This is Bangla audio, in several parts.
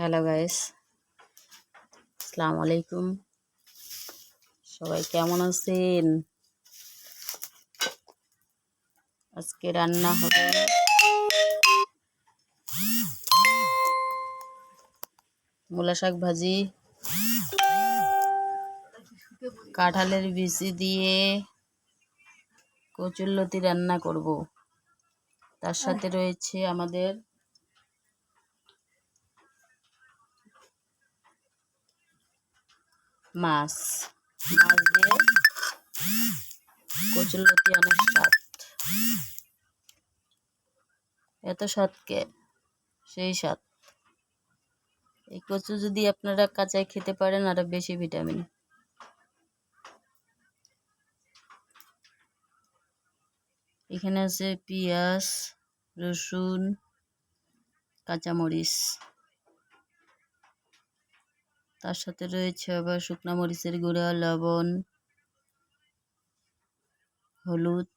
হ্যালো গাইস, আসসালামু আলাইকুম। সবাই কেমন আছেন? আজকে রান্না হবে মূলা শাক ভাজি, কাঁঠালের বিচি দিয়ে কচুরলতি রান্না করব। তার সাথে রয়েছে আমাদের মাছ দিয়ে কচুরলতি অনেক স্বাদ। এত স্বাদকে সেই স্বাদ। এই কচু যদি আপনারা কাঁচায় খেতে পারেন আরো বেশি ভিটামিন। এখানে আছে পেঁয়াজ, রসুন, কাঁচামরিচ, তার সাথে রয়েছে আবার শুকনা মরিচের গুঁড়া, লবণ, হলুদ।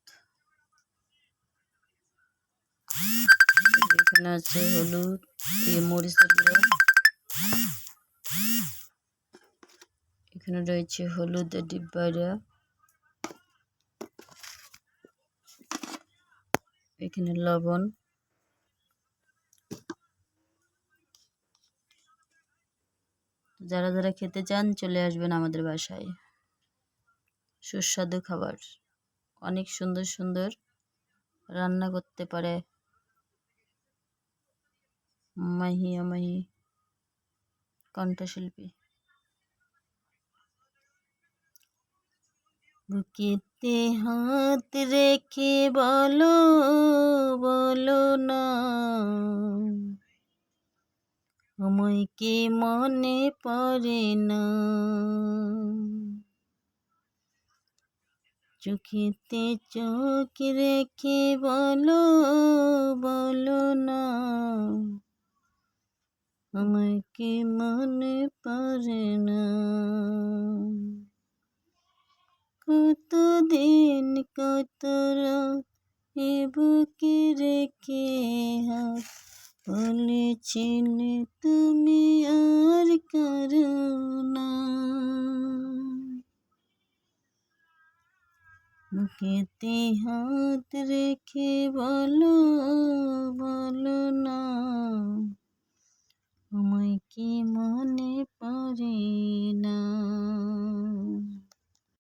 এখানে আছে হলুদ, মরিচের গুঁড়া, এখানে রয়েছে হলুদ ডিব্বাটা, এখানে লবণ। যারা যারা খেতে চান চলে আসবেন আমাদের বাসায়। সুস্বাদু খাবার, অনেক সুন্দর সুন্দর রান্না করতে পারে মাহি কণ্ঠশিল্পী। বুকেতে হাত রেখে বলো বলো না, আমায় কি মনে পড়ে না। চোখেতে চোখ রেখে বলো বলো না, আমায় কি মনে পড়ে না। কতদিন কত রাত এ বুকে রেখে হাত বলেছিলে তুমি আর কারো না। বুকেতে হাত রেখে বলো বলো না, আমায় কি মনে পড়ে না।